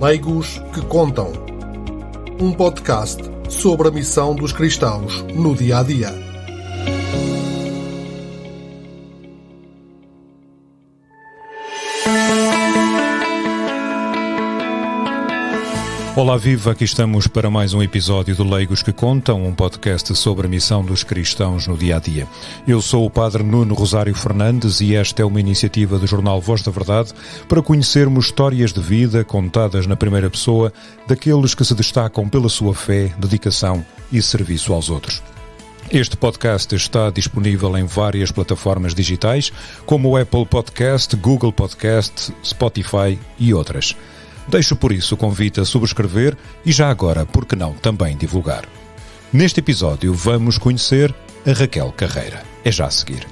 Leigos que Contam. Um podcast sobre a missão dos cristãos no dia-a-dia. Olá, viva! Aqui estamos para mais um episódio do Leigos que Contam, um podcast sobre a missão dos cristãos no dia-a-dia. Eu sou o Padre Nuno Rosário Fernandes e esta é uma iniciativa do jornal Voz da Verdade para conhecermos histórias de vida contadas na primeira pessoa daqueles que se destacam pela sua fé, dedicação e serviço aos outros. Este podcast está disponível em várias plataformas digitais, como o Apple Podcast, Google Podcast, Spotify e outras. Deixo por isso o convite a subscrever e já agora, por que não, também divulgar. Neste episódio vamos conhecer a Raquel Carreira. É já a seguir.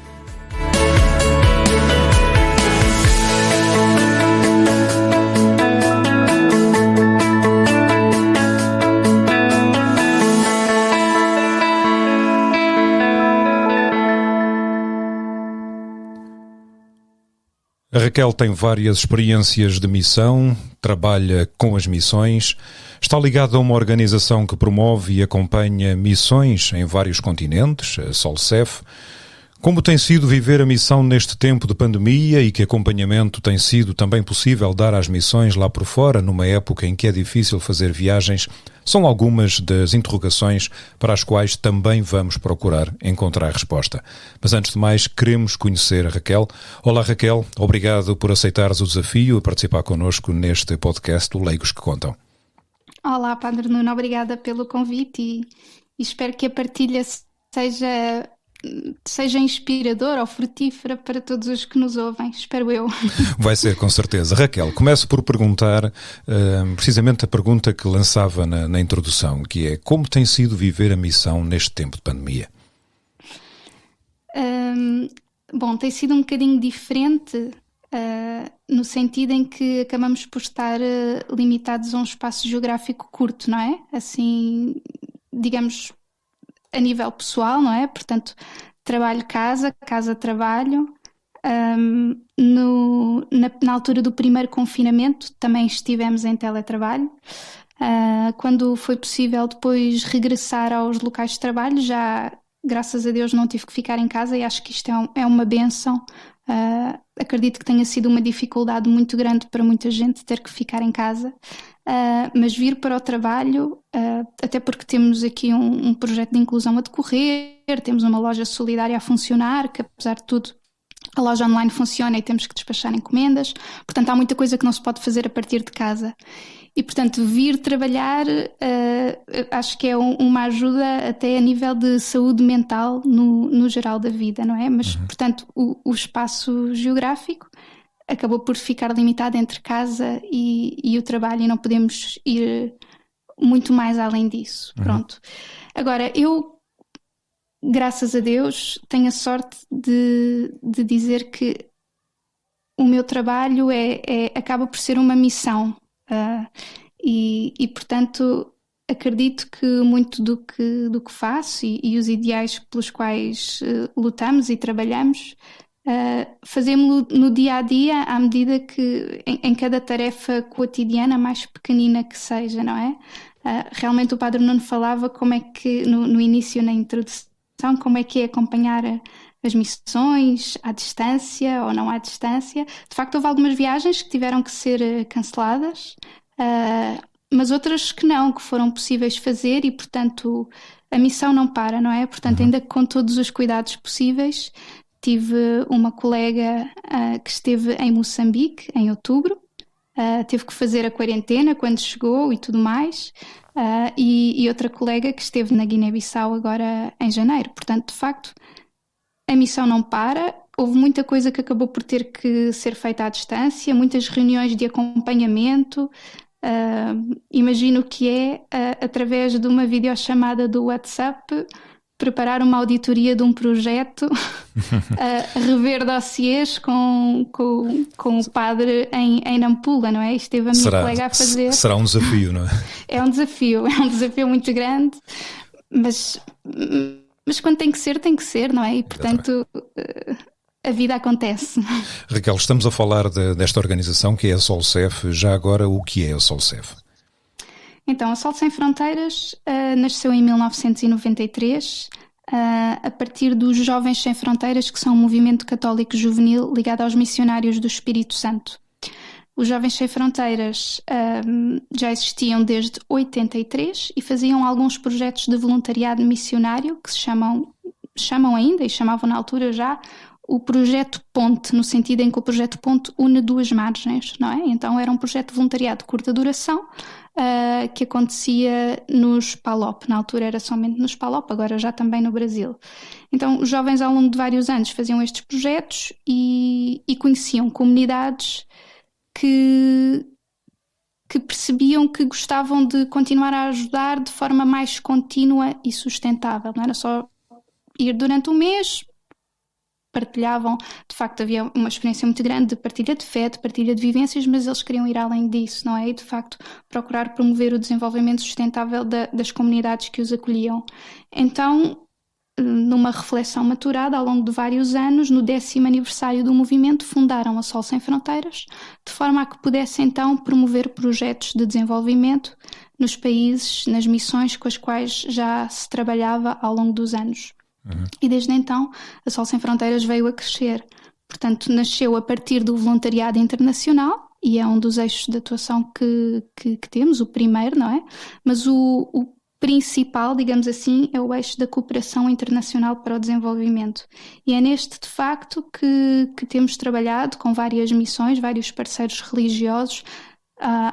A Raquel tem várias experiências de missão, trabalha com as missões, está ligada a uma organização que promove e acompanha missões em vários continentes, a Solcef. Como tem sido viver a missão neste tempo de pandemia e que acompanhamento tem sido também possível dar às missões lá por fora, numa época em que é difícil fazer viagens, são algumas das interrogações para as quais também vamos procurar encontrar resposta. Mas antes de mais, queremos conhecer a Raquel. Olá, Raquel, obrigado por aceitares o desafio a participar connosco neste podcast do Leigos que Contam. Olá, Padre Nuno, obrigada pelo convite e espero que a partilha seja inspiradora ou frutífera para todos os que nos ouvem, espero eu. Vai ser, com certeza. Raquel, começo por perguntar precisamente a pergunta que lançava na introdução, que é: como tem sido viver a missão neste tempo de pandemia? Bom, tem sido um bocadinho diferente no sentido em que acabamos por estar limitados a um espaço geográfico curto, não é? Assim, digamos, a nível pessoal, não é? Portanto, trabalho-casa, casa-trabalho. Na altura do primeiro confinamento também estivemos em teletrabalho. Quando foi possível depois regressar aos locais de trabalho, já, graças a Deus, não tive que ficar em casa e acho que isto é uma bênção. Acredito que tenha sido uma dificuldade muito grande para muita gente ter que ficar em casa. Mas vir para o trabalho, até porque temos aqui um projeto de inclusão a decorrer, temos uma loja solidária a funcionar, que apesar de tudo a loja online funciona e temos que despachar encomendas, portanto há muita coisa que não se pode fazer a partir de casa. E portanto vir trabalhar acho que é uma ajuda até a nível de saúde mental no geral da vida, não é? Mas portanto o espaço geográfico acabou por ficar limitado entre casa e o trabalho e não podemos ir muito mais além disso. Pronto. Agora, eu, graças a Deus, tenho a sorte de dizer que o meu trabalho acaba por ser uma missão e portanto, acredito que muito do que faço e os ideais pelos quais lutamos e trabalhamos fazemos-lo no dia-a-dia à medida que em cada tarefa cotidiana, mais pequenina que seja, não é? Realmente o Padre Nuno falava como é que, no início, na introdução, como é que é acompanhar as missões à distância ou não à distância. De facto, houve algumas viagens que tiveram que ser canceladas, mas outras que não, que foram possíveis fazer e, portanto, a missão não para, não é? Portanto, ainda com todos os cuidados possíveis. Tive uma colega que esteve em Moçambique em outubro, teve que fazer a quarentena quando chegou e tudo mais, e outra colega que esteve na Guiné-Bissau agora em janeiro. Portanto, de facto, a missão não para, houve muita coisa que acabou por ter que ser feita à distância, muitas reuniões de acompanhamento. Imagino que através de uma videochamada do WhatsApp, preparar uma auditoria de um projeto, rever dossiês com o padre em Nampula, não é? Esteve a minha colega a fazer. Será um desafio, não é? É um desafio muito grande, mas quando tem que ser, não é? E portanto a vida acontece. Raquel, estamos a falar desta organização que é a Solcef. Já agora, o que é a Solcef? Então, a Sol Sem Fronteiras nasceu em 1993, a partir dos Jovens Sem Fronteiras, que são um movimento católico juvenil ligado aos missionários do Espírito Santo. Os Jovens Sem Fronteiras já existiam desde 83 e faziam alguns projetos de voluntariado missionário que se chamam ainda e chamavam na altura já o Projeto Ponte, no sentido em que o Projeto Ponte une duas margens, não é? Então era um projeto de voluntariado de curta duração que acontecia nos PALOP. Na altura era somente nos PALOP, agora já também no Brasil. Então os jovens ao longo de vários anos faziam estes projetos e conheciam comunidades que percebiam que gostavam de continuar a ajudar de forma mais contínua e sustentável. Não era só ir durante um mês, partilhavam, de facto havia uma experiência muito grande de partilha de fé, de partilha de vivências, mas eles queriam ir além disso, não é? E de facto procurar promover o desenvolvimento sustentável das comunidades que os acolhiam. Então, numa reflexão maturada ao longo de vários anos, no 10º aniversário do movimento, fundaram a Sol Sem Fronteiras, de forma a que pudesse então promover projetos de desenvolvimento nos países, nas missões com as quais já se trabalhava ao longo dos anos. E desde então a Sol Sem Fronteiras veio a crescer. Portanto, nasceu a partir do voluntariado internacional e é um dos eixos de atuação que temos, o primeiro, não é? Mas o principal, digamos assim, é o eixo da cooperação internacional para o desenvolvimento. E é neste, de facto, que temos trabalhado com várias missões, vários parceiros religiosos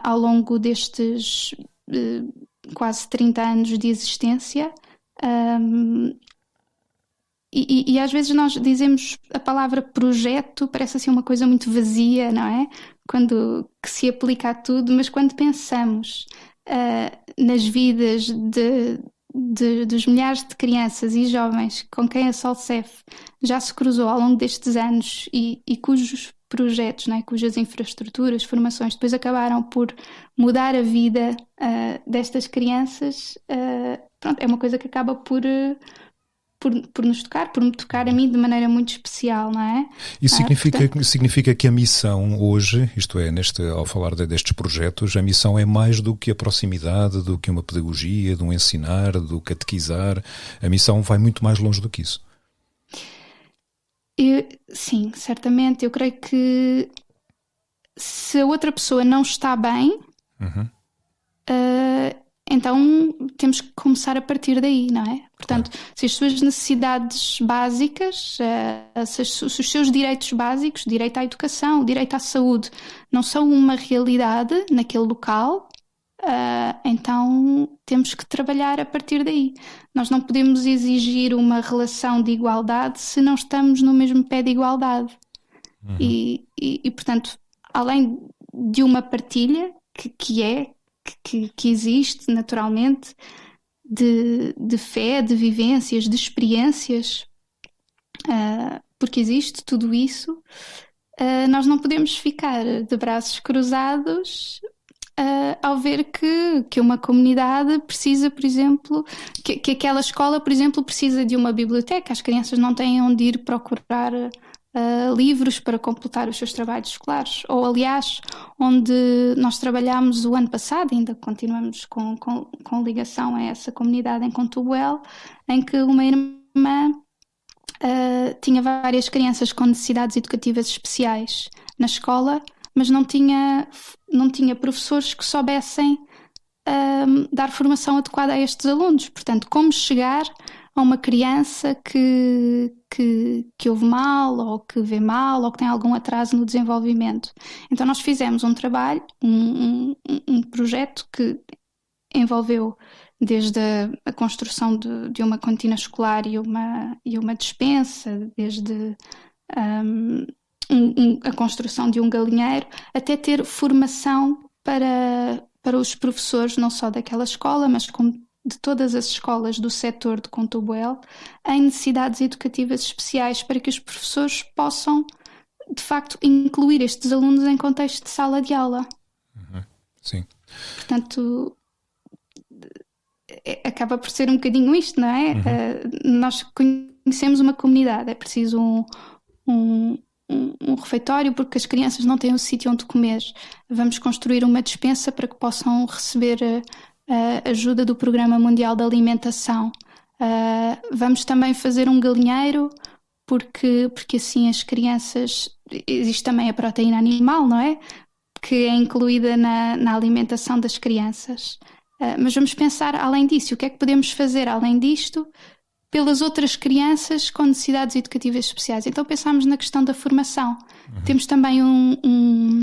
ao longo destes quase 30 anos de existência. E às vezes nós dizemos a palavra projeto, parece assim uma coisa muito vazia, não é? Que se aplica a tudo, mas quando pensamos nas vidas dos milhares de crianças e jovens com quem a Solcef já se cruzou ao longo destes anos e cujos projetos, não é? Cujas infraestruturas, formações depois acabaram por mudar a vida destas crianças, pronto, é uma coisa que acaba por nos tocar, por me tocar a mim de maneira muito especial, não é? Isso significa que a missão hoje, isto é, ao falar destes projetos, a missão é mais do que a proximidade, do que uma pedagogia, do ensinar, do catequizar. A missão vai muito mais longe do que isso. Sim, certamente. Eu creio que se a outra pessoa não está bem, então temos que começar a partir daí, não é? Portanto, se as suas necessidades básicas, se os seus direitos básicos, direito à educação, direito à saúde, não são uma realidade naquele local, então temos que trabalhar a partir daí. Nós não podemos exigir uma relação de igualdade se não estamos no mesmo pé de igualdade. E portanto, além de uma partilha que existe naturalmente de fé, de vivências, de experiências, porque existe tudo isso, nós não podemos ficar de braços cruzados ao ver que uma comunidade precisa, por exemplo, que aquela escola, por exemplo, precisa de uma biblioteca. As crianças não têm onde ir procurar livros para completar os seus trabalhos escolares, ou aliás, onde nós trabalhámos o ano passado, ainda continuamos com ligação a essa comunidade em Contubuel, em que uma irmã tinha várias crianças com necessidades educativas especiais na escola, mas não tinha professores que soubessem dar formação adequada a estes alunos. Portanto, como chegar a uma criança que ouve mal, ou que vê mal, ou que tem algum atraso no desenvolvimento. Então nós fizemos um trabalho, um projeto que envolveu desde a construção de uma cantina escolar e uma despensa, desde a construção de um galinheiro, até ter formação para os professores, não só daquela escola, mas como de todas as escolas do setor de Contubuel, em necessidades educativas especiais, para que os professores possam, de facto, incluir estes alunos em contexto de sala de aula. Sim. Portanto, acaba por ser um bocadinho isto, não é? Nós conhecemos uma comunidade, é preciso um refeitório porque as crianças não têm um sítio onde comer. Vamos construir uma despensa para que possam receber a ajuda do Programa Mundial da Alimentação. Vamos também fazer um galinheiro porque assim as crianças... Existe também a proteína animal, não é? Que é incluída na alimentação das crianças. Mas vamos pensar além disso. O que é que podemos fazer além disto pelas outras crianças com necessidades educativas especiais? Então pensámos na questão da formação. Temos também um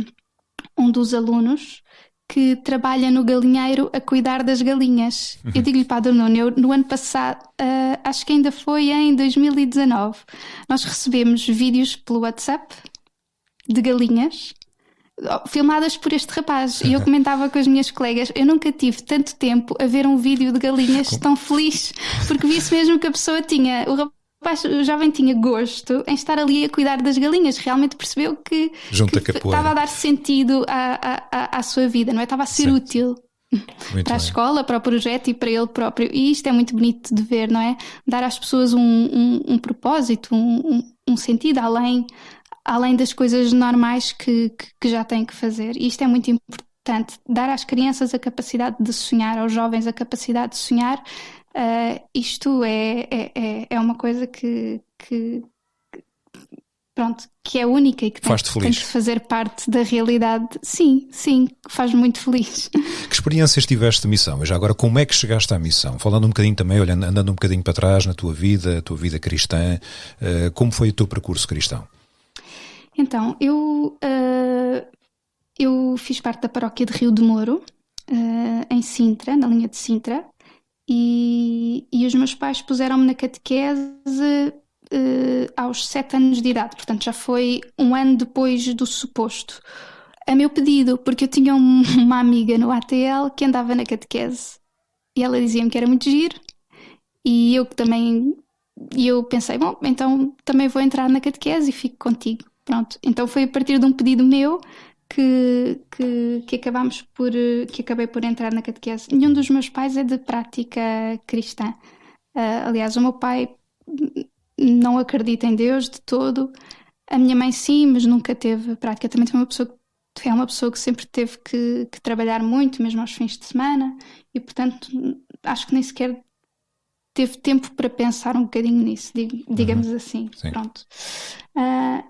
dos alunos que trabalha no galinheiro a cuidar das galinhas. Eu digo-lhe, Padre Nuno, no ano passado, acho que ainda foi em 2019, nós recebemos vídeos pelo WhatsApp de galinhas filmadas por este rapaz. E eu comentava com as minhas colegas, eu nunca tive tanto tempo a ver um vídeo de galinhas tão feliz, porque vi-se mesmo que a pessoa tinha... O jovem tinha gosto em estar ali a cuidar das galinhas, realmente percebeu que estava a dar sentido à sua vida, não é? Estava a ser útil para a escola, para o projeto e para ele próprio. E isto é muito bonito de ver, não é? Dar às pessoas um propósito, um sentido além das coisas normais que já têm que fazer. E isto é muito importante, dar às crianças a capacidade de sonhar, aos jovens a capacidade de sonhar. Isto é uma coisa que é única e que tem que fazer parte da realidade. Sim, faz muito feliz. Que experiências tiveste de missão? E já agora, como é que chegaste à missão? Falando um bocadinho também, andando um bocadinho para trás na tua vida cristã, como foi o teu percurso cristão? Então, eu fiz parte da paróquia de Rio de Moro, em Sintra, na linha de Sintra. E os meus pais puseram-me na catequese aos 7 anos de idade, portanto já foi um ano depois do suposto, a meu pedido, porque eu tinha uma amiga no ATL que andava na catequese e ela dizia-me que era muito giro e eu pensei, bom, então também vou entrar na catequese e fico contigo. Pronto, então foi a partir de um pedido meu que acabei por entrar na catequese. Nenhum dos meus pais é de prática cristã. Aliás, o meu pai não acredita em Deus de todo. A minha mãe sim, mas nunca teve prática. Também é uma pessoa que sempre teve que trabalhar muito, mesmo aos fins de semana, e portanto acho que nem sequer teve tempo para pensar um bocadinho nisso, digamos assim. Sim. Pronto.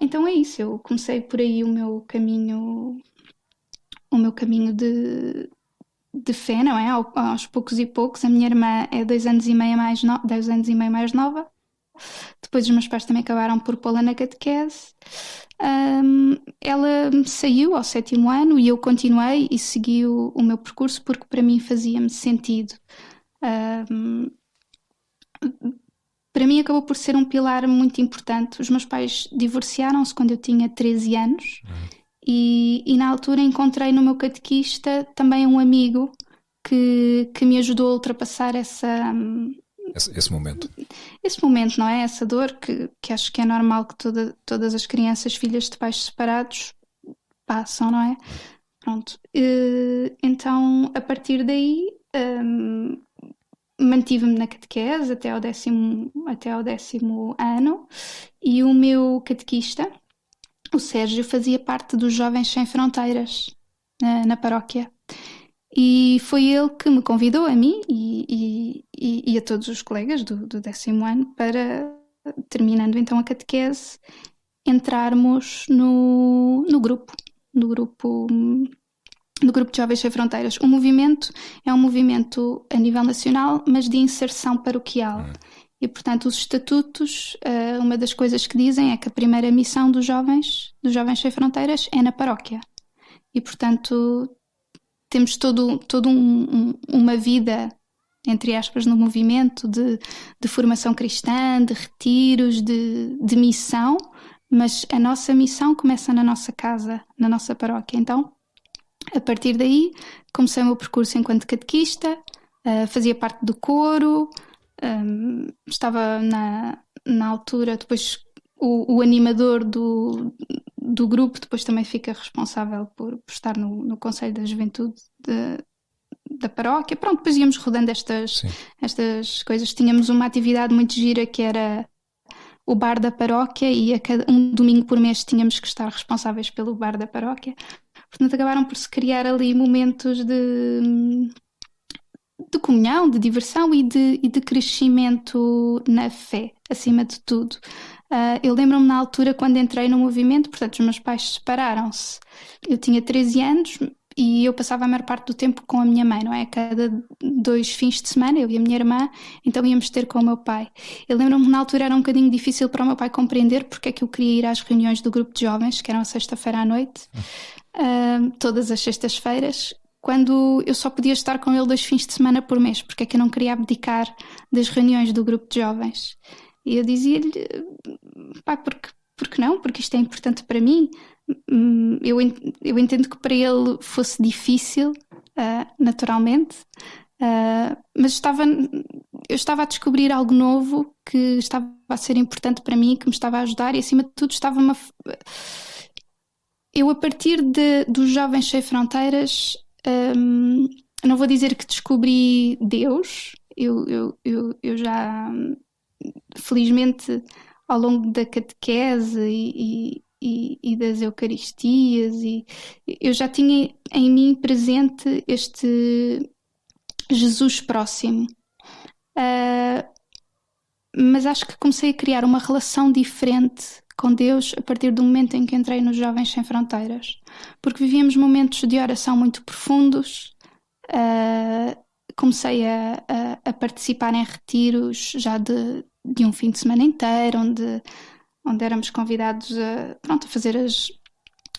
Então é isso, eu comecei por aí o meu caminho de fé, não é? Aos poucos e poucos. A minha irmã é 2 anos e meio mais nova. Depois os meus pais também acabaram por pô-la na catequese. Ela saiu ao 7º ano e eu continuei e segui o meu percurso porque para mim fazia-me sentido. Para mim acabou por ser um pilar muito importante. Os meus pais divorciaram-se quando eu tinha 13 anos e na altura encontrei no meu catequista também um amigo que me ajudou a ultrapassar esse momento. Esse momento, não é? Essa dor que acho que é normal que todas as crianças filhas de pais separados passam, não é? Pronto. Então, a partir daí... mantive-me na catequese até ao 10º ano e o meu catequista, o Sérgio, fazia parte dos Jovens Sem Fronteiras na paróquia e foi ele que me convidou a mim e a todos os colegas do 10º ano para, terminando então a catequese, entrarmos no grupo de Jovens Sem Fronteiras. O movimento é um movimento a nível nacional, mas de inserção paroquial. E, portanto, os estatutos, uma das coisas que dizem é que a primeira missão dos Jovens Sem Fronteiras é na paróquia. E, portanto, temos uma vida, entre aspas, no movimento de formação cristã, de retiros, de missão, mas a nossa missão começa na nossa casa, na nossa paróquia. Então, a partir daí, comecei o meu percurso enquanto catequista, fazia parte do coro, estava na altura, depois o animador do grupo depois também fica responsável por estar no Conselho da Juventude da paróquia. Pronto, depois íamos rodando estas coisas. Tínhamos uma atividade muito gira que era o bar da paróquia e um domingo por mês tínhamos que estar responsáveis pelo bar da paróquia. Portanto, acabaram por se criar ali momentos de comunhão, de diversão e de crescimento na fé, acima de tudo. Eu lembro-me na altura quando entrei no movimento, portanto, os meus pais separaram-se. Eu tinha 13 anos e eu passava a maior parte do tempo com a minha mãe, não é? Cada 2 fins de semana, eu e a minha irmã, então íamos ter com o meu pai. Eu lembro-me que na altura era um bocadinho difícil para o meu pai compreender porque é que eu queria ir às reuniões do grupo de jovens, que eram a sexta-feira à noite, todas as sextas-feiras, quando eu só podia estar com ele 2 fins de semana por mês, porque é que eu não queria abdicar das reuniões do grupo de jovens. E eu dizia-lhe, pá, porque não? Porque isto é importante para mim. Eu entendo que para ele fosse difícil, naturalmente, mas eu estava a descobrir algo novo que estava a ser importante para mim, que me estava a ajudar e acima de tudo eu a partir dos Jovens Sem Fronteiras, não vou dizer que descobri Deus, eu já felizmente ao longo da catequese e das Eucaristias, e eu já tinha em mim presente este Jesus próximo. Mas acho que comecei a criar uma relação diferente com Deus a partir do momento em que entrei nos Jovens Sem Fronteiras, porque vivíamos momentos de oração muito profundos. Comecei a participar em retiros já de um fim de semana inteiro, onde éramos convidados a fazer as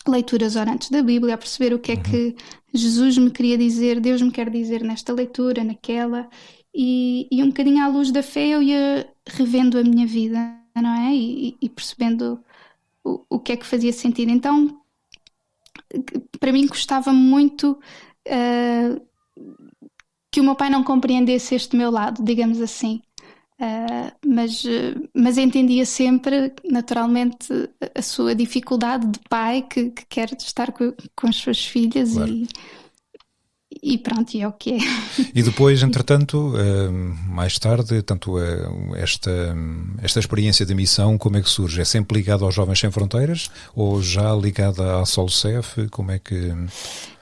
leituras orantes da Bíblia, a perceber o que é que Jesus me queria dizer, Deus me quer dizer nesta leitura, naquela, e um bocadinho à luz da fé eu ia revendo a minha vida, não é? E percebendo o que é que fazia sentido. Então, para mim custava muito que o meu pai não compreendesse este meu lado, digamos assim. Mas entendia sempre, naturalmente, a sua dificuldade de pai que quer estar com as suas filhas. Claro. E pronto, e é o que é. E depois, entretanto, mais tarde, tanto esta experiência de missão, como é que surge? É sempre ligada aos Jovens Sem Fronteiras ou já ligada à Solcef? Como é que...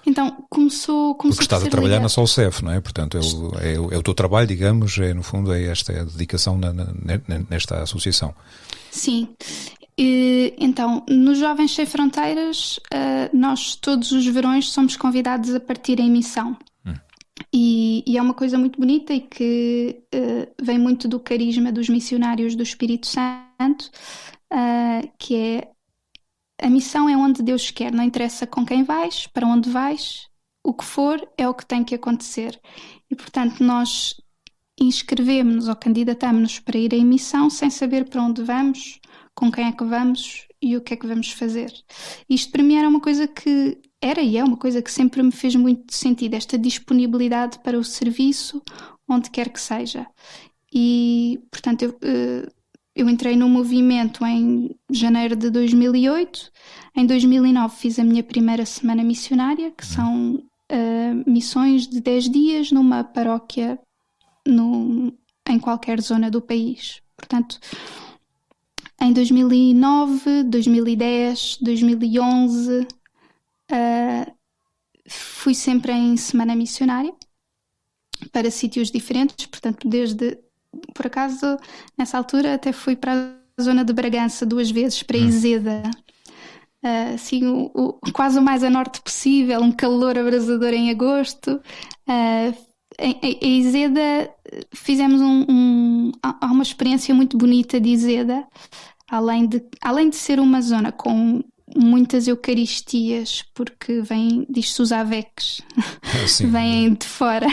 Então, começou porque estás a trabalhar na Solcef, não é? Portanto, é o teu trabalho, digamos, no fundo é esta dedicação nesta associação. Sim. Então, nos Jovens Sem Fronteiras, nós todos os verões somos convidados a partir em missão. E é uma coisa muito bonita e que vem muito do carisma dos missionários do Espírito Santo, que é: a missão é onde Deus quer, não interessa com quem vais, para onde vais, o que for é o que tem que acontecer. E, portanto, nós inscrevemos-nos ou candidatamos-nos para ir em missão sem saber para onde vamos, com quem é que vamos e o que é que vamos fazer. Isto para mim era uma coisa que é uma coisa que sempre me fez muito sentido, esta disponibilidade para o serviço, onde quer que seja. E, portanto, eu entrei no movimento em janeiro de 2008. Em 2009 fiz a minha primeira semana missionária, que são missões de 10 dias numa paróquia em qualquer zona do país. Portanto, em 2009, 2010, 2011, fui sempre em semana missionária para sítios diferentes. Portanto, por acaso, nessa altura até fui para a zona de Bragança 2 vezes, para Izeda. Assim, quase o mais a norte possível, um calor abrasador em agosto. Em Izeda fizemos há uma experiência muito bonita de Izeda, além de ser uma zona com muitas eucaristias, porque diz-se os aveques, vêm de fora,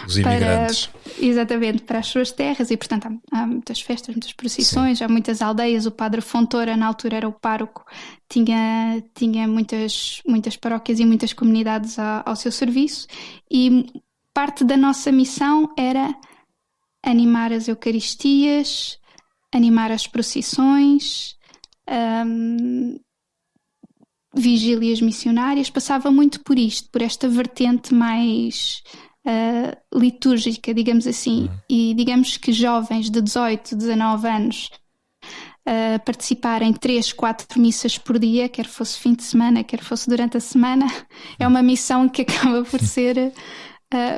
os imigrantes, exatamente, para as suas terras, e portanto há muitas festas, muitas procissões, há muitas aldeias. O padre Fontoura, na altura era o pároco, tinha muitas paróquias e muitas comunidades ao seu serviço, e parte da nossa missão era animar as eucaristias, animar as procissões, vigílias missionárias. Passava muito por isto, por esta vertente mais litúrgica, digamos assim. E digamos que jovens de 18, 19 anos participar em 3, 4 missas por dia, quer fosse fim de semana, quer fosse durante a semana. É uma missão que acaba por ser...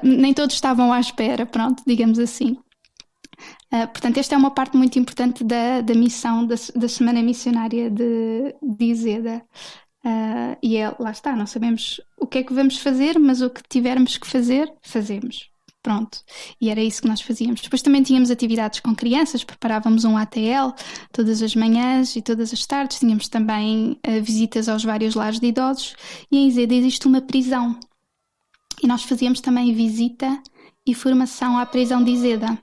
nem todos estavam à espera, pronto, digamos assim. Portanto, esta é uma parte muito importante da missão da Semana Missionária de Izeda. E lá está, não sabemos o que é que vamos fazer, mas o que tivermos que fazer, fazemos. Pronto, e era isso que nós fazíamos. Depois também tínhamos atividades com crianças, preparávamos um ATL todas as manhãs e todas as tardes. Tínhamos também visitas aos vários lares de idosos. E em Izeda existe uma prisão. E nós fazíamos também visita e formação à prisão de Izeda.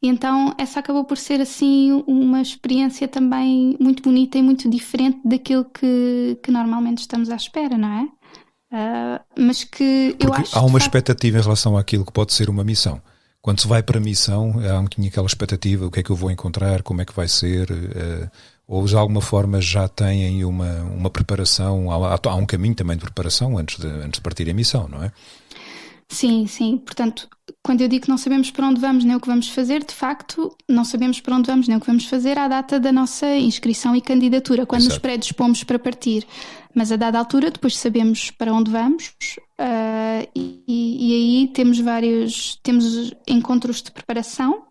E então essa acabou por ser assim uma experiência também muito bonita e muito diferente daquilo que normalmente estamos à espera, não é? Mas que eu acho que há uma expectativa em relação àquilo que pode ser uma missão. Quando se vai para a missão, há aquela expectativa, o que é que eu vou encontrar, como é que vai ser, ou de alguma forma já têm uma preparação, há um caminho também de preparação antes de partir a missão, não é? Sim, sim. Portanto, quando eu digo que não sabemos para onde vamos nem o que vamos fazer, de facto, não sabemos para onde vamos nem o que vamos fazer à data da nossa inscrição e candidatura, quando nos predispomos para partir. Mas a dada altura, depois sabemos para onde vamos e aí temos encontros de preparação,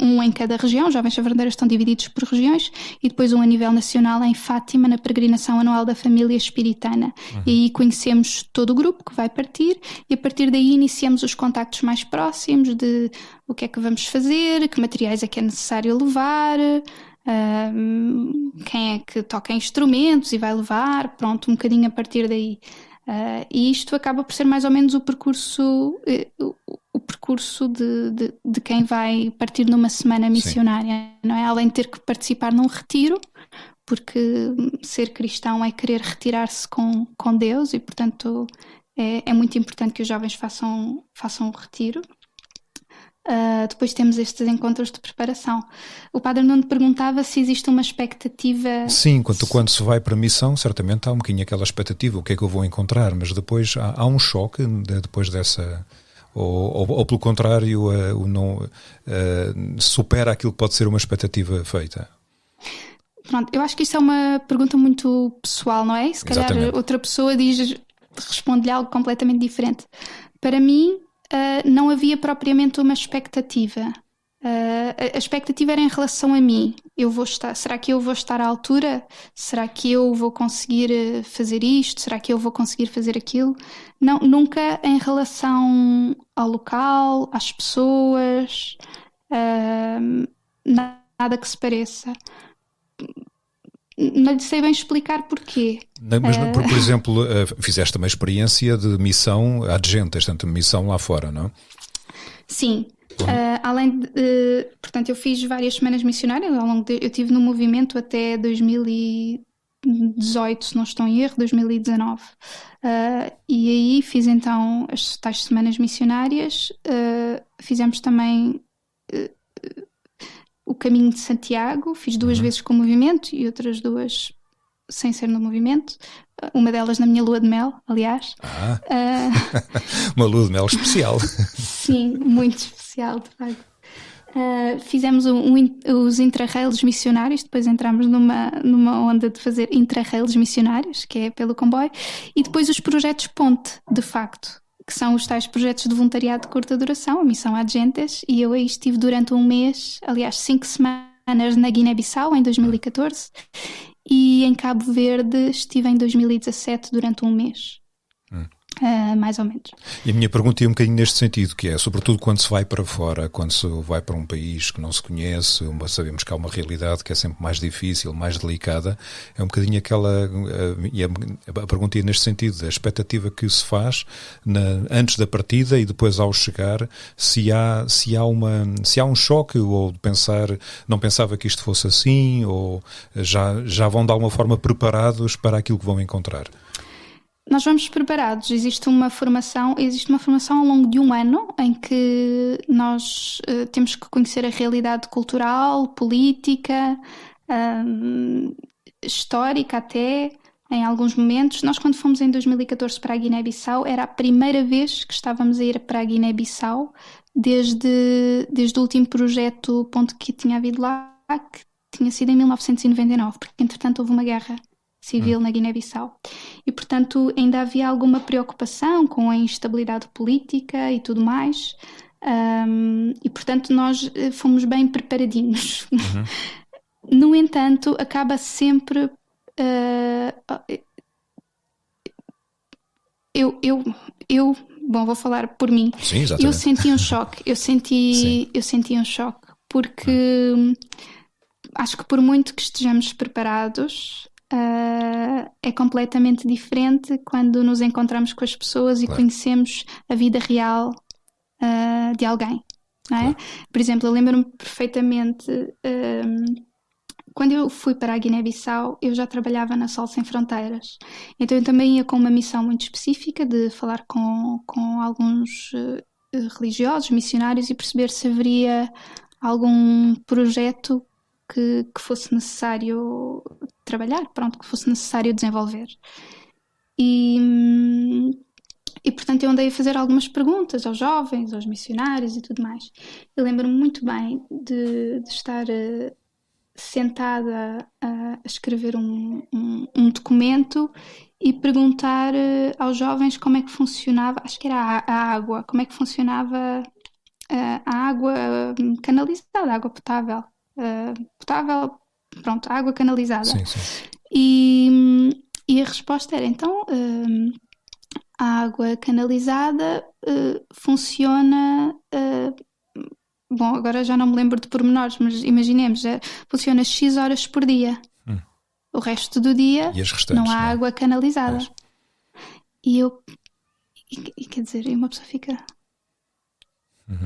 um em cada região. Os Jovens Chavardeiros estão divididos por regiões, e depois um a nível nacional em Fátima, na peregrinação anual da família espiritana. E aí conhecemos todo o grupo que vai partir, e a partir daí iniciamos os contactos mais próximos de o que é que vamos fazer, que materiais é que é necessário levar, quem é que toca instrumentos e vai levar, pronto, um bocadinho a partir daí. E isto acaba por ser mais ou menos o percurso de quem vai partir numa semana missionária, não é? Além de ter que participar num retiro, porque ser cristão é querer retirar-se com Deus, e portanto é muito importante que os jovens façam um retiro. Depois temos estes encontros de preparação. O Padre Nuno perguntava se existe uma expectativa. Sim, quando se vai para a missão, certamente há um bocadinho aquela expectativa, o que é que eu vou encontrar, mas depois há um choque depois dessa, ou pelo contrário, supera aquilo que pode ser uma expectativa feita. Pronto, eu acho que isso é uma pergunta muito pessoal, não é? Se calhar Exatamente. outra pessoa responde-lhe algo completamente diferente. Para mim, não havia propriamente uma expectativa. A expectativa era em relação a mim. Será que eu vou estar à altura? Será que eu vou conseguir fazer isto? Será que eu vou conseguir fazer aquilo? Não, nunca em relação ao local, às pessoas, nada que se pareça. Não lhe sei bem explicar porquê. Mas, por exemplo, fizeste uma experiência de missão adjunta, portanto, missão lá fora, não? Sim. Portanto, eu fiz várias semanas missionárias eu estive no movimento até 2018, se não estou em erro, 2019. E aí fiz então as tais semanas missionárias. Fizemos também o Caminho de Santiago, fiz 2 vezes com o movimento e outras 2 sem ser no movimento. Uma delas na minha lua de mel, aliás. Uma lua de mel especial. Sim, muito especial, de facto. Fizemos os intra-rails missionários, depois entramos numa onda de fazer intra-rails missionários, que é pelo comboio, e depois os projetos ponte, de facto, que são os tais projetos de voluntariado de curta duração, a missão Adjentes, e eu aí estive durante um mês, aliás 5 semanas na Guiné-Bissau, em 2014, e em Cabo Verde estive em 2017 durante um mês. Mais ou menos. E a minha pergunta é um bocadinho neste sentido, que é, sobretudo quando se vai para fora, quando se vai para um país que não se conhece, sabemos que há uma realidade que é sempre mais difícil, mais delicada, é um bocadinho aquela, e a pergunta é neste sentido, a expectativa que se faz antes da partida e depois ao chegar, se há um choque, ou de pensar, não pensava que isto fosse assim, ou já vão de alguma forma preparados para aquilo que vão encontrar. Nós vamos preparados. Existe uma formação ao longo de um ano em que nós temos que conhecer a realidade cultural, política, histórica até, em alguns momentos. Nós, quando fomos em 2014 para a Guiné-Bissau, era a primeira vez que estávamos a ir para a Guiné-Bissau desde o último projeto ponto que tinha havido lá, que tinha sido em 1999, porque entretanto houve uma guerra civil na Guiné-Bissau. E, portanto, ainda havia alguma preocupação com a instabilidade política e tudo mais. E, portanto, nós fomos bem preparadinhos. No entanto, acaba sempre... Bom, vou falar por mim. Sim, exatamente. Eu senti um choque. Eu senti um choque, porque acho que por muito que estejamos preparados... é completamente diferente quando nos encontramos com as pessoas e conhecemos a vida real de alguém, não é? Por exemplo, eu lembro-me perfeitamente quando eu fui para a Guiné-Bissau, eu já trabalhava na Sol Sem Fronteiras, então eu também ia com uma missão muito específica de falar com alguns religiosos, missionários, e perceber se haveria algum projeto que fosse necessário trabalhar, que fosse necessário desenvolver. E portanto eu andei a fazer algumas perguntas aos jovens, aos missionários e tudo mais. Eu lembro-me muito bem de estar sentada a escrever um documento e perguntar aos jovens como é que funcionava, acho que era a água, como é que funcionava a água canalizada, a água potável. A água canalizada. Sim. E a resposta era, então, a água canalizada funciona... bom, agora já não me lembro de pormenores, mas imaginemos, funciona X horas por dia. O resto do dia não há água canalizada. E quer dizer, uma pessoa fica...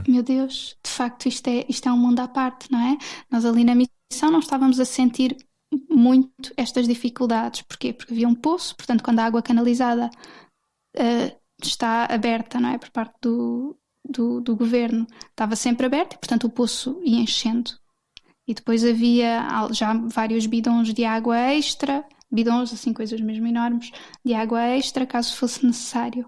Meu Deus, de facto isto é um mundo à parte, não é? Nós ali na missão não estávamos a sentir muito estas dificuldades. Porquê? Porque havia um poço, portanto quando a água canalizada está aberta, não é? Por parte do governo, estava sempre aberta e portanto o poço ia enchendo. E depois havia já vários bidões de água extra, bidões assim, coisas mesmo enormes, de água extra caso fosse necessário.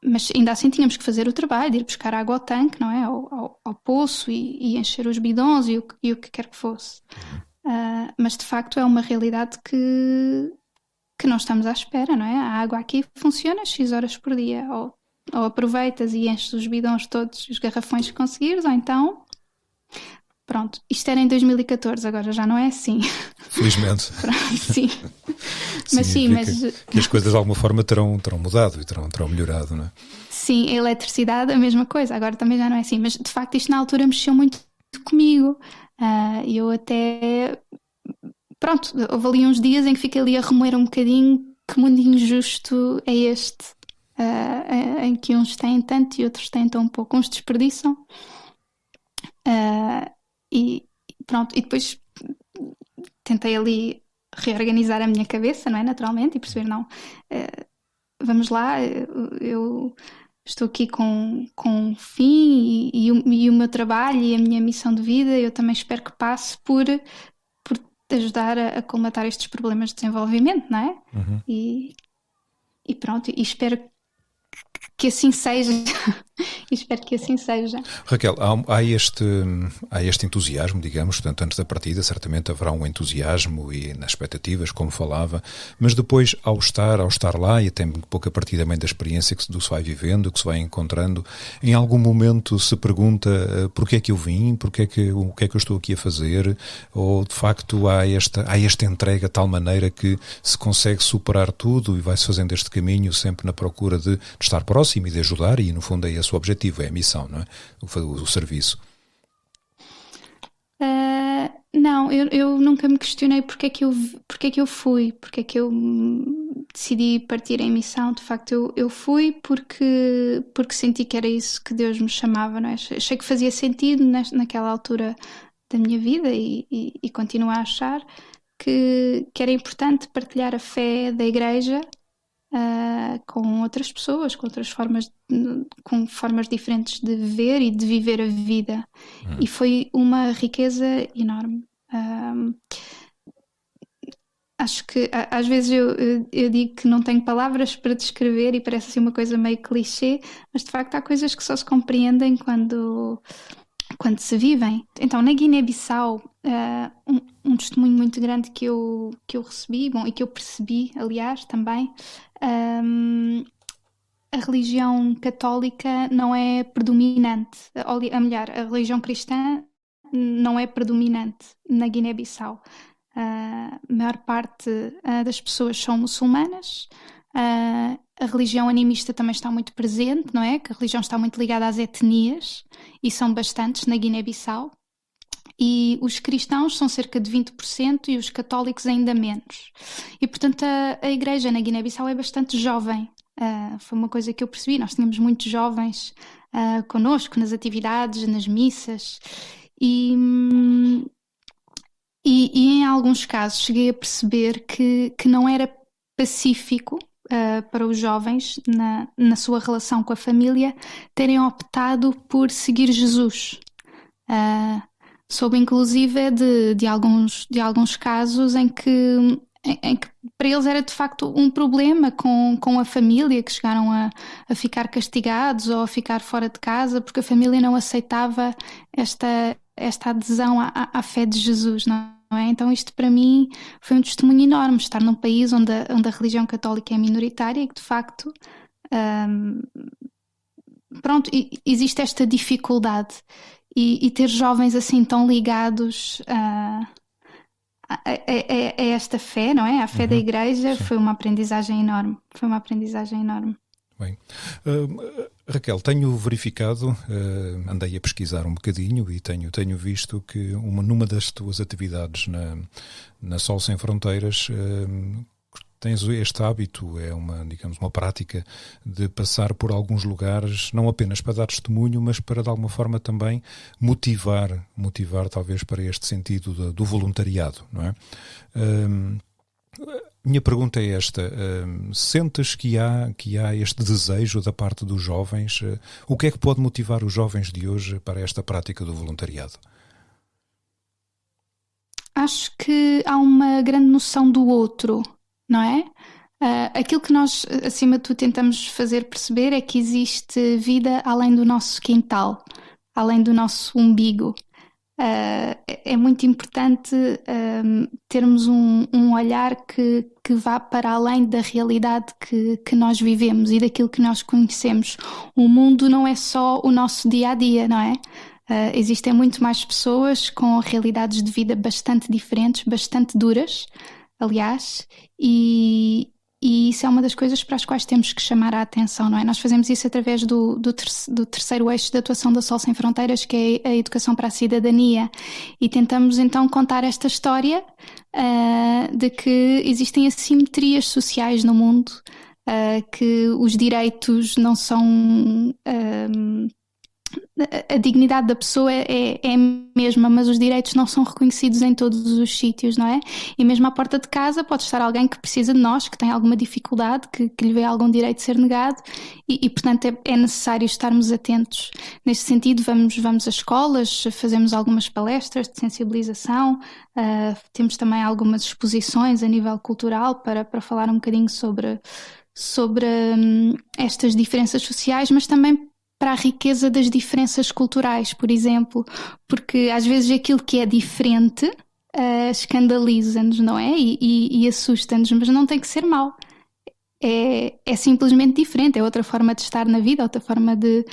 Mas ainda assim tínhamos que fazer o trabalho de ir buscar água ao tanque, não é? Ao poço e encher os bidões e o que quer que fosse. Mas de facto é uma realidade que não estamos à espera, não é? A água aqui funciona X horas por dia. Ou aproveitas e enches os bidões todos, os garrafões que conseguires, ou então... Pronto, isto era em 2014, agora já não é assim. Felizmente. Pronto, sim. Mas que as coisas de alguma forma terão mudado e terão melhorado, não é? Sim, a eletricidade, a mesma coisa, agora também já não é assim. Mas de facto isto na altura mexeu muito comigo. Eu até... Pronto, houve ali uns dias em que fiquei ali a remoer um bocadinho que mundo injusto é este, em que uns têm tanto e outros têm tão pouco. Uns desperdiçam. E pronto, e depois tentei ali reorganizar a minha cabeça, não é? Naturalmente, e perceber, não, vamos lá, eu estou aqui com um fim e o meu trabalho e a minha missão de vida, eu também espero que passe por ajudar a colmatar estes problemas de desenvolvimento, não é? E pronto, e espero que assim seja. Espero que assim seja. Raquel, há este entusiasmo, digamos, portanto, antes da partida certamente haverá um entusiasmo e nas expectativas, como falava, mas depois ao estar lá, e até um pouco a partir também da experiência que se vai vivendo, que se vai encontrando, em algum momento se pergunta porque é que eu vim, o que é que eu estou aqui a fazer, ou de facto há esta entrega de tal maneira que se consegue superar tudo e vai-se fazendo este caminho sempre na procura de estar próximo e de ajudar, e no fundo é esse o objetivo, é a missão, não é? O serviço. Não, eu nunca me questionei porque é que eu fui, porque é que eu decidi partir em missão. De facto, eu fui porque senti que era isso que Deus me chamava, não é? Achei que fazia sentido naquela altura da minha vida e continuo a achar que era importante partilhar a fé da Igreja com outras pessoas, com formas diferentes de ver e de viver a vida. E foi uma riqueza enorme. Acho que às vezes eu digo que não tenho palavras para descrever e parece assim uma coisa meio clichê, mas de facto há coisas que só se compreendem quando quando se vivem. Então, na Guiné-Bissau, um testemunho muito grande que eu recebi, bom, e que eu percebi, aliás, também, a religião católica não é predominante, melhor, a religião cristã não é predominante na Guiné-Bissau. A maior parte das pessoas são muçulmanas. A religião animista também está muito presente, não é? Que a religião está muito ligada às etnias, e são bastantes na Guiné-Bissau. E os cristãos são cerca de 20% e os católicos ainda menos. E, portanto, a igreja na Guiné-Bissau é bastante jovem. Foi uma coisa que eu percebi. Nós tínhamos muitos jovens connosco nas atividades, nas missas. E em alguns casos cheguei a perceber que não era pacífico para os jovens, na sua relação com a família, terem optado por seguir Jesus. Soube inclusive de alguns casos em que para eles era de facto um problema com a família, que chegaram a ficar castigados ou a ficar fora de casa porque a família não aceitava esta adesão à fé de Jesus, não é? Então isto para mim foi um testemunho enorme, estar num país onde a religião católica é minoritária e que de facto existe esta dificuldade, e ter jovens assim tão ligados a esta fé, não é? A fé da igreja. Sim. Foi uma aprendizagem enorme. Bem, Raquel, tenho verificado, andei a pesquisar um bocadinho e tenho visto que numa das tuas atividades na Sol Sem Fronteiras tens este hábito, é uma prática de passar por alguns lugares, não apenas para dar testemunho, mas para de alguma forma também motivar talvez para este sentido do voluntariado, não é? Minha pergunta é esta: sentes que há este desejo da parte dos jovens? O que é que pode motivar os jovens de hoje para esta prática do voluntariado? Acho que há uma grande noção do outro, não é? Aquilo que nós, acima de tudo, tentamos fazer perceber é que existe vida além do nosso quintal, além do nosso umbigo. É muito importante termos um olhar que vá para além da realidade que nós vivemos e daquilo que nós conhecemos. O mundo não é só o nosso dia-a-dia, não é? Existem muito mais pessoas com realidades de vida bastante diferentes, bastante duras, aliás, e isso é uma das coisas para as quais temos que chamar a atenção, não é? Nós fazemos isso através do terceiro eixo de atuação da Sol Sem Fronteiras, que é a educação para a cidadania, e tentamos então contar esta história de que existem assimetrias sociais no mundo, que os direitos não são... a dignidade da pessoa é a mesma, mas os direitos não são reconhecidos em todos os sítios, não é? E mesmo à porta de casa pode estar alguém que precisa de nós, que tem alguma dificuldade, que lhe vê algum direito de ser negado, e portanto é necessário estarmos atentos. Neste sentido, vamos às escolas, fazemos algumas palestras de sensibilização, temos também algumas exposições a nível cultural para falar um bocadinho sobre estas diferenças sociais, mas também para a riqueza das diferenças culturais, por exemplo, porque às vezes aquilo que é diferente escandaliza-nos, não é? E assusta-nos, mas não tem que ser mau. É simplesmente diferente, é outra forma de estar na vida, outra forma de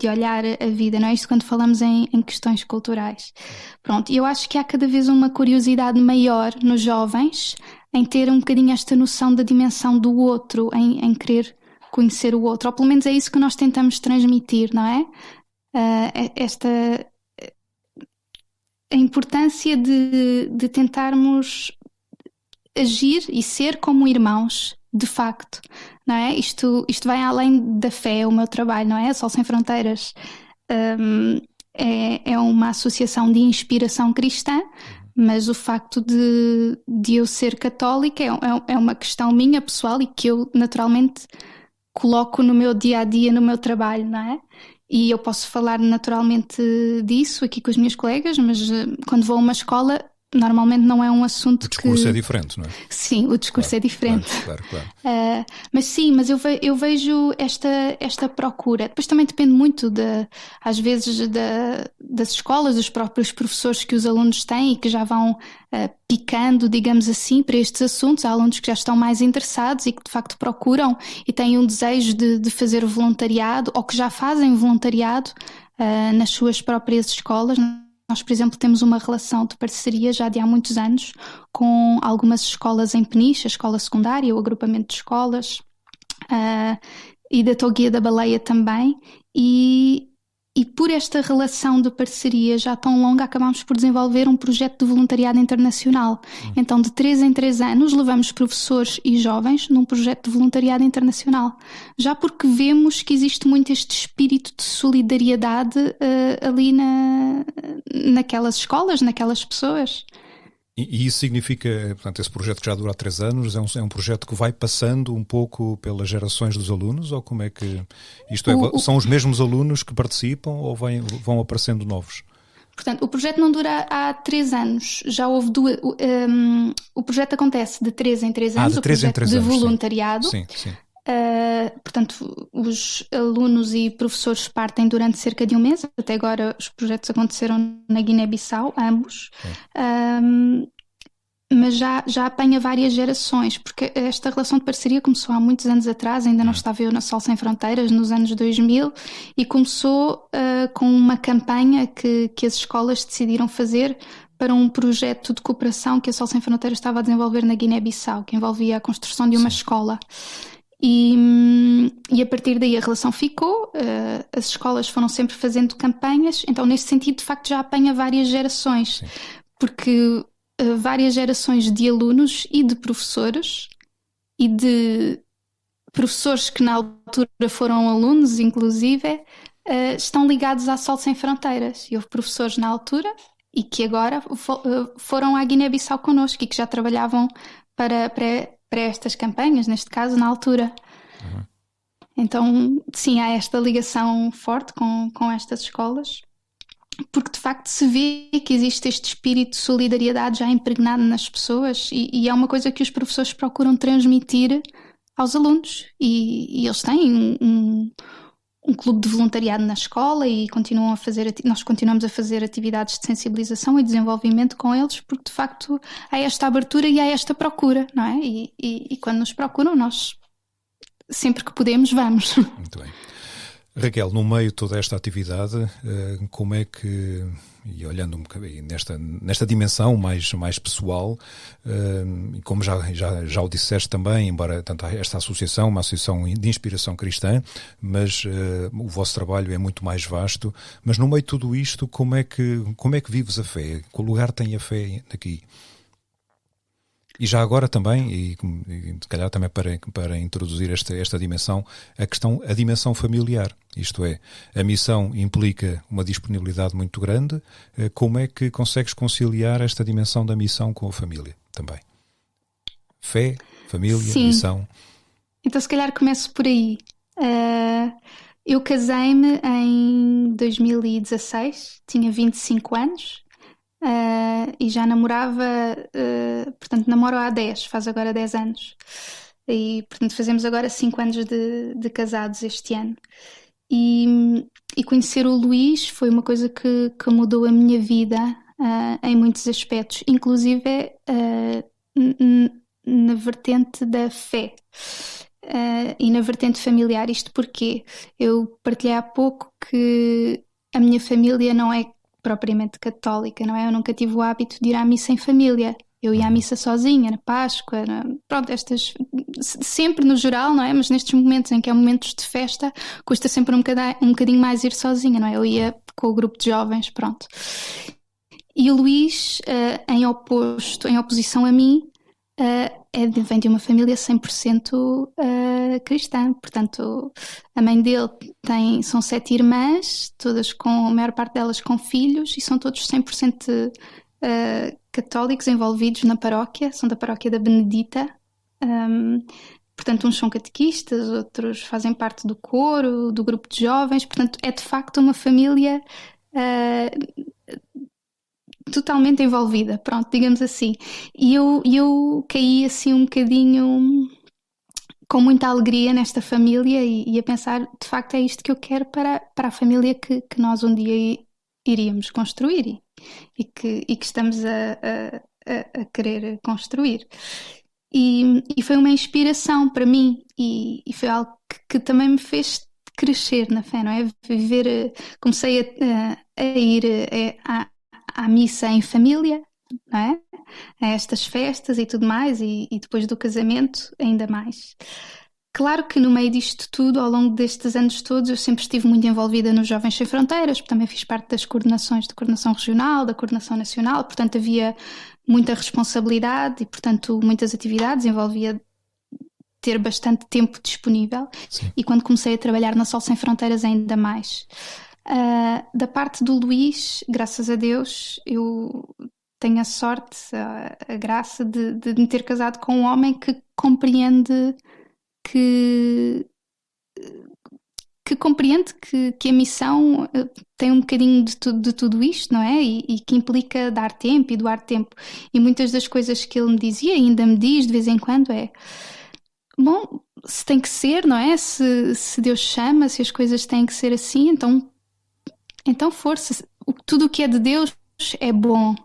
olhar a vida, não é? Isto quando falamos em questões culturais. Pronto, e eu acho que há cada vez uma curiosidade maior nos jovens em ter um bocadinho esta noção da dimensão do outro, em querer conhecer o outro, ou pelo menos é isso que nós tentamos transmitir, não é? A importância de tentarmos agir e ser como irmãos, de facto, não é? Isto vai além da fé, o meu trabalho, não é? A Sol Sem Fronteiras é uma associação de inspiração cristã, mas o facto de eu ser católica é uma questão minha, pessoal, e que eu naturalmente coloco no meu dia-a-dia, no meu trabalho, não é? E eu posso falar naturalmente disso aqui com os meus colegas, mas quando vou a uma escola normalmente não é um assunto que... O discurso é diferente, não é? Sim, o discurso é diferente. Claro. Mas sim, eu vejo esta procura. Depois também depende muito, às vezes, das escolas, dos próprios professores que os alunos têm e que já vão picando, digamos assim, para estes assuntos. Há alunos que já estão mais interessados e que de facto procuram e têm um desejo de fazer voluntariado, ou que já fazem voluntariado nas suas próprias escolas. Nós, por exemplo, temos uma relação de parceria já de há muitos anos com algumas escolas em Peniche, a escola secundária, o agrupamento de escolas, e da Toguia da Baleia também, e por esta relação de parceria já tão longa acabámos por desenvolver um projeto de voluntariado internacional. Então, de 3 em 3 anos, levamos professores e jovens num projeto de voluntariado internacional. Já porque vemos que existe muito este espírito de solidariedade ali naquelas escolas, naquelas pessoas. E isso significa, portanto, esse projeto que já dura há 3 anos, é um projeto que vai passando um pouco pelas gerações dos alunos, ou como é que... são os mesmos alunos que participam ou vão aparecendo novos? Portanto, o projeto não dura há 3 anos, já houve o projeto acontece de 3 em 3 anos, de 3 em 3 de anos, voluntariado. Sim. Portanto, os alunos e professores partem durante cerca de um mês. Até agora os projetos aconteceram na Guiné-Bissau, ambos. Mas já apanha várias gerações, porque esta relação de parceria começou há muitos anos atrás, ainda não estava eu na Sol Sem Fronteiras, nos anos 2000, e começou com uma campanha que as escolas decidiram fazer para um projeto de cooperação que a Sol Sem Fronteiras estava a desenvolver na Guiné-Bissau, que envolvia a construção de uma escola. E a partir daí a relação ficou, as escolas foram sempre fazendo campanhas, então nesse sentido de facto já apanha várias gerações, porque várias gerações de alunos e de professores que na altura foram alunos inclusive, estão ligados à Sol Sem Fronteiras, e houve professores na altura e que agora foram à Guiné-Bissau connosco e que já trabalhavam para estas campanhas, neste caso, na altura. Então, sim, há esta ligação forte com estas escolas, porque de facto se vê que existe este espírito de solidariedade já impregnado nas pessoas e é uma coisa que os professores procuram transmitir aos alunos, e eles têm um clube de voluntariado na escola e nós continuamos a fazer atividades de sensibilização e desenvolvimento com eles, porque de facto há esta abertura e há esta procura, não é? E quando nos procuram, nós sempre que podemos vamos. Muito bem. Raquel, no meio de toda esta atividade, como é que, e olhando um bocadinho nesta dimensão mais pessoal, e como já o disseste também, embora tanto esta associação, uma associação de inspiração cristã, mas o vosso trabalho é muito mais vasto, mas no meio de tudo isto, como é que vives a fé? Que lugar tem a fé aqui? E já agora também, e se calhar também para introduzir esta dimensão, a dimensão familiar. Isto é, a missão implica uma disponibilidade muito grande. Como é que consegues conciliar esta dimensão da missão com a família também? Fé, família, Sim. missão. Então se calhar começo por aí. Eu casei-me em 2016, tinha 25 anos. E já namorava, portanto namoro há 10, faz agora 10 anos e portanto fazemos agora 5 anos de casados este ano, e conhecer o Luís foi uma coisa que mudou a minha vida em muitos aspectos, inclusive na vertente da fé e na vertente familiar. Isto porque eu partilhei há pouco que a minha família não é propriamente católica, não é? Eu nunca tive o hábito de ir à missa em família. Eu ia à missa sozinha, na Páscoa, pronto, sempre no geral, não é? Mas nestes momentos em que é momentos de festa, custa sempre um bocadinho mais ir sozinha, não é? Eu ia com o grupo de jovens, pronto. E o Luís, em oposição a mim, vem de uma família 100% cristã. Portanto, a mãe dele são 7 irmãs, todas a maior parte delas com filhos, e são todos 100% católicos envolvidos na paróquia, são da paróquia da Benedita. Portanto, uns são catequistas, outros fazem parte do coro, do grupo de jovens. Portanto, é de facto uma família totalmente envolvida, pronto, digamos assim. E eu caí assim um bocadinho com muita alegria nesta família e a pensar, de facto é isto que eu quero para a família que nós um dia iríamos construir e que estamos a querer construir. E foi uma inspiração para mim e foi algo que também me fez crescer na fé, não é? Comecei a ir à missa em família, não é? A estas festas e tudo mais, e depois do casamento ainda mais. Claro que no meio disto tudo, ao longo destes anos todos, eu sempre estive muito envolvida nos Jovens Sem Fronteiras, porque também fiz parte das coordenações da coordenação regional, da coordenação nacional, portanto havia muita responsabilidade e, portanto, muitas atividades, envolvia ter bastante tempo disponível. Sim. E quando comecei a trabalhar na Sol Sem Fronteiras ainda mais. Da parte do Luís, graças a Deus, eu tenho a sorte, a graça de me ter casado com um homem que compreende que a missão tem um bocadinho de tudo isto, não é? E que implica dar tempo e doar tempo. E muitas das coisas que ele me dizia, ainda me diz de vez em quando, bom, se tem que ser, não é? Se Deus chama, se as coisas têm que ser assim, então força. Tudo o que é de Deus é bom.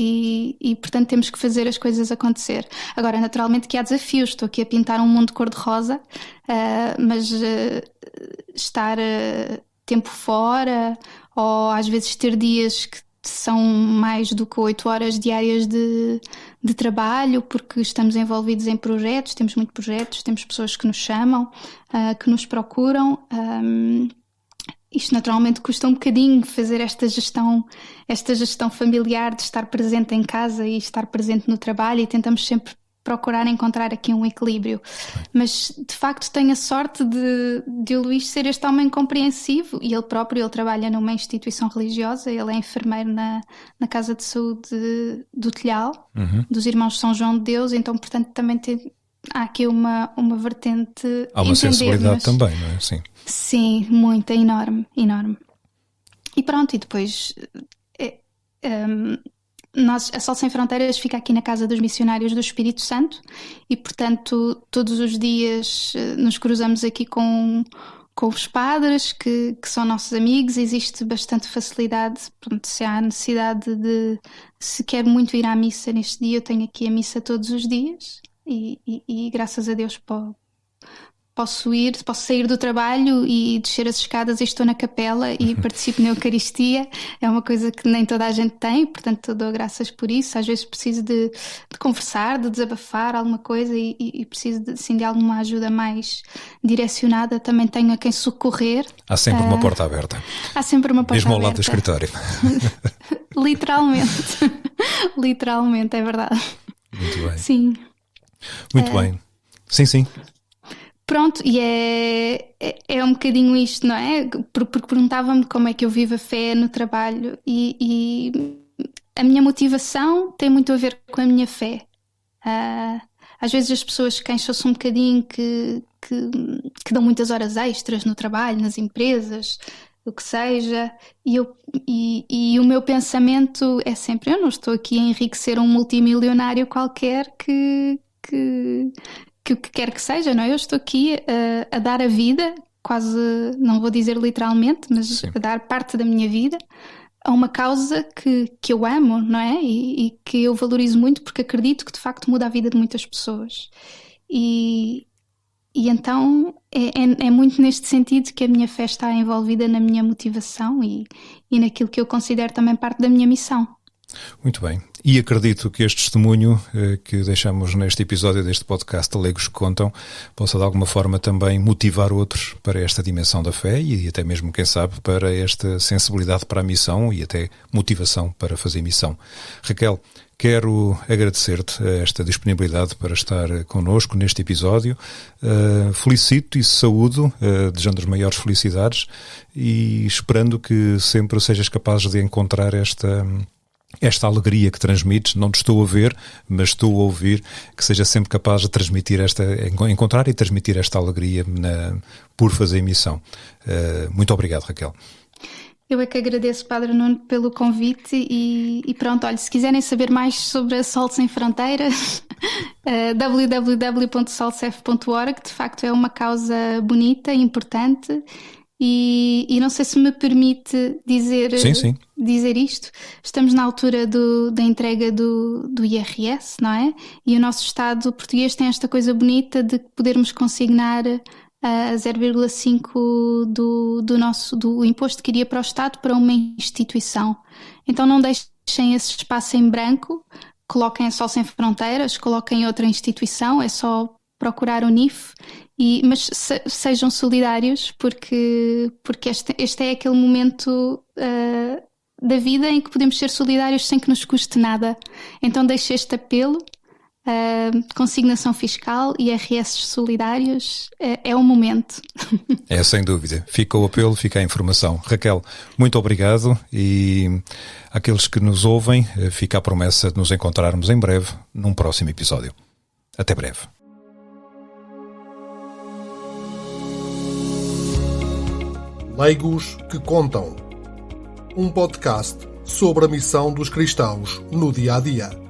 E portanto temos que fazer as coisas acontecer. Agora, naturalmente que há desafios. Estou aqui a pintar um mundo cor-de-rosa, mas estar tempo fora, ou às vezes ter dias que são mais do que 8 horas diárias de trabalho, porque estamos envolvidos em projetos, temos muitos projetos, temos pessoas que nos chamam, que nos procuram. Isto naturalmente custa um bocadinho fazer esta gestão familiar de estar presente em casa e estar presente no trabalho, e tentamos sempre procurar encontrar aqui um equilíbrio. Mas de facto tenho a sorte de o Luís ser este homem compreensivo, e ele trabalha numa instituição religiosa, ele é enfermeiro na Casa de Saúde do Telhal, dos Irmãos de São João de Deus, então portanto também há aqui uma vertente. Há uma sensibilidade também, não é? Sim, muita, enorme. E pronto, e depois a Sol Sem Fronteiras fica aqui na Casa dos Missionários do Espírito Santo e, portanto, todos os dias nos cruzamos aqui com os padres que são nossos amigos. Existe bastante facilidade, pronto, se há necessidade se quero muito ir à missa neste dia, eu tenho aqui a missa todos os dias e graças a Deus posso sair do trabalho e descer as escadas e estou na capela e participo na Eucaristia. É uma coisa que nem toda a gente tem, portanto eu dou graças por isso. Às vezes preciso de conversar, de desabafar alguma coisa e preciso de alguma ajuda mais direcionada. Também tenho a quem socorrer. Há sempre uma porta aberta. Há sempre uma porta mesmo aberta. Mesmo ao lado do escritório. Literalmente, é verdade. Muito bem. Sim. Muito bem. Sim. Pronto, e é um bocadinho isto, não é? Porque perguntava-me como é que eu vivo a fé no trabalho e a minha motivação tem muito a ver com a minha fé. Às vezes as pessoas queixam-se um bocadinho que dão muitas horas extras no trabalho, nas empresas, o que seja, e o meu pensamento é sempre: eu não estou aqui a enriquecer um multimilionário qualquer que o que quer que seja, não é? Eu estou aqui a dar a vida, quase, não vou dizer literalmente, mas Sim. a dar parte da minha vida a uma causa que eu amo, não é? E que eu valorizo muito, porque acredito que de facto muda a vida de muitas pessoas. E então é muito neste sentido que a minha fé está envolvida na minha motivação e naquilo que eu considero também parte da minha missão. Muito bem. E acredito que este testemunho que deixamos neste episódio deste podcast Leigos que Contam possa de alguma forma também motivar outros para esta dimensão da fé e até mesmo, quem sabe, para esta sensibilidade para a missão e até motivação para fazer missão. Raquel, quero agradecer-te esta disponibilidade para estar connosco neste episódio. Felicito e saúdo, desejando as maiores felicidades e esperando que sempre sejas capaz de encontrar esta alegria que transmites. Não te estou a ver, mas estou a ouvir, que seja sempre capaz de transmitir encontrar e transmitir esta alegria por fazer missão. Muito obrigado, Raquel. Eu é que agradeço, Padre Nuno, pelo convite e pronto, olha, se quiserem saber mais sobre a Salt Sem Fronteiras, www.salcef.org, de facto é uma causa bonita, importante e não sei se me permite dizer, Sim. dizer isto, estamos na altura da entrega do IRS, não é? E o nosso Estado português tem esta coisa bonita de podermos consignar a 0,5 do imposto que iria para o Estado para uma instituição. Então não deixem esse espaço em branco, coloquem a Sol Sem Fronteiras, coloquem outra instituição, é só procurar o NIF, mas sejam solidários porque este é aquele momento da vida em que podemos ser solidários sem que nos custe nada. Então deixe este apelo. Consignação fiscal e IRS solidários é o momento. É, sem dúvida. Fica o apelo, fica a informação. Raquel, muito obrigado e àqueles que nos ouvem, fica a promessa de nos encontrarmos em breve num próximo episódio. Até breve. Leigos que Contam. Um podcast sobre a missão dos cristãos no dia a dia.